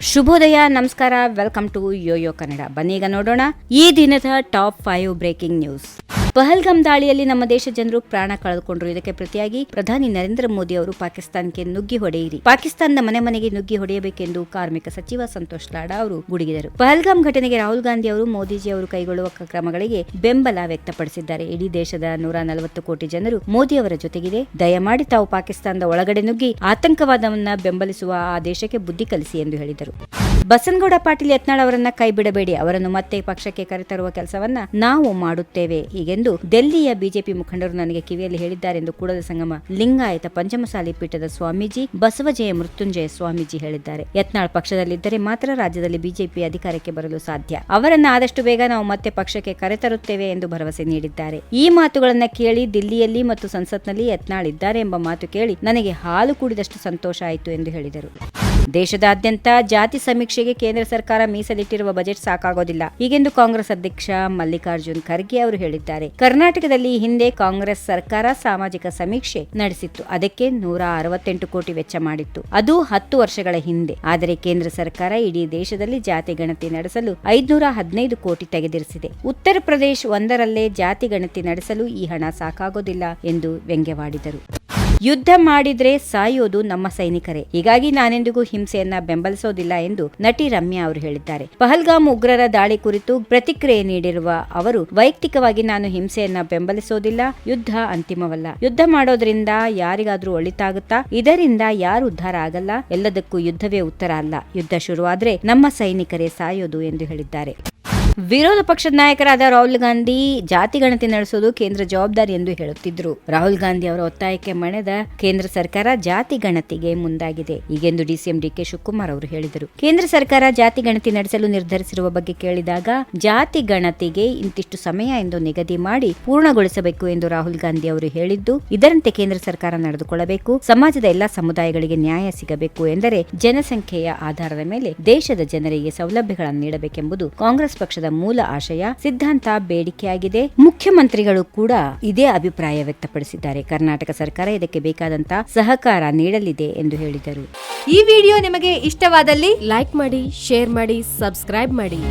ಶುಭೋದಯ, ನಮಸ್ಕಾರ, welcome to Yoyo Kannada. ಬನ್ನೀಗ ನೋಡೋಣ ಈ ದಿನದ ಟಾಪ್ 5 ಬ್ರೇಕಿಂಗ್ ನ್ಯೂಸ್. ಪಹಲ್ಗಾಮ್ ದಾಳಿಯಲ್ಲಿ ನಮ್ಮ ದೇಶ ಜನರು ಪ್ರಾಣ ಕಳೆದುಕೊಂಡರು. ಇದಕ್ಕೆ ಪ್ರತಿಯಾಗಿ ಪ್ರಧಾನಿ ನರೇಂದ್ರ ಮೋದಿ ಅವರು ಪಾಕಿಸ್ತಾನಕ್ಕೆ ನುಗ್ಗಿ ಹೊಡೆಯಿರಿ, ಪಾಕಿಸ್ತಾನದ ಮನೆ ಮನೆಗೆ ನುಗ್ಗಿ ಹೊಡೆಯಬೇಕೆಂದು ಕಾರ್ಮಿಕ ಸಚಿವ ಸಂತೋಷ್ ಲಾಡಾ ಅವರು ಗುಡುಗಿದರು. ಪಹಲ್ಗಾಮ್ ಘಟನೆಗೆ ರಾಹುಲ್ ಗಾಂಧಿ ಅವರು ಮೋದಿಜಿ ಅವರು ಕೈಗೊಳ್ಳುವ ಕ್ರಮಗಳಿಗೆ ಬೆಂಬಲ ವ್ಯಕ್ತಪಡಿಸಿದ್ದಾರೆ. ಇಡೀ ದೇಶದ 140 ಕೋಟಿ ಜನರು ಮೋದಿ ಅವರ ಜೊತೆಗಿದೆ. ದಯಮಾಡಿ ತಾವು ಪಾಕಿಸ್ತಾನದ ಒಳಗಡೆ ನುಗ್ಗಿ ಆತಂಕವಾದವನ್ನ ಬೆಂಬಲಿಸುವ ಆ ದೇಶಕ್ಕೆ ಬುದ್ಧಿ ಕಲಿಸಿ ಎಂದು ಹೇಳಿದರು. ಬಸನಗೌಡ ಪಾಟೀಲ್ ಯತ್ನಾಳ್ ಅವರನ್ನ ಕೈ ಬಿಡಬೇಡಿ, ಅವರನ್ನು ಮತ್ತೆ ಪಕ್ಷಕ್ಕೆ ಕರೆತರುವ ಕೆಲಸವನ್ನ ನಾವು ಮಾಡುತ್ತೇವೆ ಹೀಗೆಂದು ದೆಹಲಿಯ ಬಿಜೆಪಿ ಮುಖಂಡರು ನನಗೆ ಕಿವಿಯಲ್ಲಿ ಹೇಳಿದ್ದಾರೆಂದು ಕೂಡಲ ಸಂಗಮ ಲಿಂಗಾಯತ ಪಂಚಮಸಾಲಿ ಪೀಠದ ಸ್ವಾಮೀಜಿ ಬಸವಜಯ ಮೃತ್ಯುಂಜಯ ಸ್ವಾಮೀಜಿ ಹೇಳಿದ್ದಾರೆ. ಯತ್ನಾಳ್ ಪಕ್ಷದಲ್ಲಿದ್ದರೆ ಮಾತ್ರ ರಾಜ್ಯದಲ್ಲಿ ಬಿಜೆಪಿ ಅಧಿಕಾರಕ್ಕೆ ಬರಲು ಸಾಧ್ಯ. ಅವರನ್ನ ಆದಷ್ಟು ಬೇಗ ನಾವು ಮತ್ತೆ ಪಕ್ಷಕ್ಕೆ ಕರೆತರುತ್ತೇವೆ ಎಂದು ಭರವಸೆ ನೀಡಿದ್ದಾರೆ. ಈ ಮಾತುಗಳನ್ನ ಕೇಳಿ ದಿಲ್ಲಿಯಲ್ಲಿ ಮತ್ತು ಸಂಸತ್ನಲ್ಲಿ ಯತ್ನಾಳ್ ಇದ್ದಾರೆ ಎಂಬ ಮಾತು ಕೇಳಿ ನನಗೆ ಹಾಲು ಕುಡಿದಷ್ಟು ಸಂತೋಷ ಆಯಿತು ಎಂದು ಹೇಳಿದರು. ದೇಶದಾದ್ಯಂತ ಜಾತಿ ಸಮೀಕ್ಷೆಗೆ ಕೇಂದ್ರ ಸರ್ಕಾರ ಮೀಸಲಿಟ್ಟಿರುವ ಬಜೆಟ್ ಸಾಕಾಗೋದಿಲ್ಲ ಹೀಗೆಂದು ಕಾಂಗ್ರೆಸ್ ಅಧ್ಯಕ್ಷ ಮಲ್ಲಿಕಾರ್ಜುನ್ ಖರ್ಗೆ ಅವರು ಹೇಳಿದ್ದಾರೆ. ಕರ್ನಾಟಕದಲ್ಲಿ ಹಿಂದೆ ಕಾಂಗ್ರೆಸ್ ಸರ್ಕಾರ ಸಾಮಾಜಿಕ ಸಮೀಕ್ಷೆ ನಡೆಸಿತ್ತು. ಅದಕ್ಕೆ 168 ಕೋಟಿ ವೆಚ್ಚ ಮಾಡಿತ್ತು. ಅದು 10 ವರ್ಷಗಳ ಹಿಂದೆ. ಆದರೆ ಕೇಂದ್ರ ಸರ್ಕಾರ ಇಡೀ ದೇಶದಲ್ಲಿ ಜಾತಿ ಗಣತಿ ನಡೆಸಲು 515 ಕೋಟಿ ತೆಗೆದಿರಿಸಿದೆ. ಉತ್ತರ ಪ್ರದೇಶ ಒಂದರಲ್ಲೇ ಜಾತಿ ಗಣತಿ ನಡೆಸಲು ಈ ಹಣ ಸಾಕಾಗೋದಿಲ್ಲ ಎಂದು ವ್ಯಂಗ್ಯವಾಡಿದರು. ಯುದ್ಧ ಮಾಡಿದ್ರೆ ಸಾಯೋದು ನಮ್ಮ ಸೈನಿಕರೇ, ಹೀಗಾಗಿ ನಾನೆಂದಿಗೂ ಹಿಂಸೆಯನ್ನ ಬೆಂಬಲಿಸೋದಿಲ್ಲ ಎಂದು ನಟಿ ರಮ್ಯಾ ಅವರು ಹೇಳಿದ್ದಾರೆ. ಪಹಲ್ಗಾಮ್ ಉಗ್ರರ ದಾಳಿ ಕುರಿತು ಪ್ರತಿಕ್ರಿಯೆ ನೀಡಿರುವ ಅವರು, ವೈಯಕ್ತಿಕವಾಗಿ ನಾನು ಹಿಂಸೆಯನ್ನ ಬೆಂಬಲಿಸೋದಿಲ್ಲ. ಯುದ್ಧ ಅಂತಿಮವಲ್ಲ. ಯುದ್ಧ ಮಾಡೋದ್ರಿಂದ ಯಾರಿಗಾದ್ರೂ ಒಳಿತಾಗುತ್ತಾ? ಇದರಿಂದ ಯಾರು ಉದ್ಧಾರ ಆಗಲ್ಲ. ಎಲ್ಲದಕ್ಕೂ ಯುದ್ಧವೇ ಉತ್ತರ ಅಲ್ಲ. ಯುದ್ಧ ಶುರುವಾದ್ರೆ ನಮ್ಮ ಸೈನಿಕರೇ ಸಾಯೋದು ಎಂದು ಹೇಳಿದ್ದಾರೆ. ವಿರೋಧ ಪಕ್ಷದ ನಾಯಕರಾದ ರಾಹುಲ್ ಗಾಂಧಿ ಜಾತಿ ಗಣತಿ ನಡೆಸುವುದು ಕೇಂದ್ರ ಜವಾಬ್ದಾರಿ ಎಂದು ಹೇಳುತ್ತಿದ್ದರು. ರಾಹುಲ್ ಗಾಂಧಿ ಅವರ ಒತ್ತಾಯಕ್ಕೆ ಮಣಿದ ಕೇಂದ್ರ ಸರ್ಕಾರ ಜಾತಿ ಗಣತಿಗೆ ಮುಂದಾಗಿದೆ ಹೀಗೆಂದು ಡಿಸಿಎಂ ಡಿಕೆ ಶಿವಕುಮಾರ್ ಅವರು ಹೇಳಿದರು. ಕೇಂದ್ರ ಸರ್ಕಾರ ಜಾತಿ ಗಣತಿ ನಡೆಸಲು ನಿರ್ಧರಿಸಿರುವ ಬಗ್ಗೆ ಕೇಳಿದಾಗ ಜಾತಿ ಗಣತಿಗೆ ಇಂತಿಷ್ಟು ಸಮಯ ಎಂದು ನಿಗದಿ ಮಾಡಿ ಪೂರ್ಣಗೊಳಿಸಬೇಕು ಎಂದು ರಾಹುಲ್ ಗಾಂಧಿ ಅವರು ಹೇಳಿದ್ದು, ಇದರಂತೆ ಕೇಂದ್ರ ಸರ್ಕಾರ ನಡೆದುಕೊಳ್ಳಬೇಕು. ಸಮಾಜದ ಎಲ್ಲಾ ಸಮುದಾಯಗಳಿಗೆ ನ್ಯಾಯ ಸಿಗಬೇಕು ಎಂದರೆ ಜನಸಂಖ್ಯೆಯ ಆಧಾರದ ಮೇಲೆ ದೇಶದ ಜನರಿಗೆ ಸೌಲಭ್ಯಗಳನ್ನು ನೀಡಬೇಕೆಂಬುದು ಕಾಂಗ್ರೆಸ್ ಪಕ್ಷದ ಮೂಲ ಆಶಯ, ಸಿದ್ಧಾಂತ, ಬೇಡಿಕೆಯಾಗಿದೆ. ಮುಖ್ಯಮಂತ್ರಿಗಳು ಕೂಡ ಇದೇ ಅಭಿಪ್ರಾಯ ವ್ಯಕ್ತಪಡಿಸಿದ್ದಾರೆ. ಕರ್ನಾಟಕ ಸರ್ಕಾರ ಇದಕ್ಕೆ ಬೇಕಾದಂತ ಸಹಕಾರ ನೀಡಲಿದೆ ಎಂದು ಹೇಳಿದರು. ಈ ವಿಡಿಯೋ ನಿಮಗೆ ಇಷ್ಟವಾದಲ್ಲಿ ಲೈಕ್ ಮಾಡಿ, ಶೇರ್ ಮಾಡಿ, ಸಬ್ಸ್ಕ್ರೈಬ್ ಮಾಡಿ.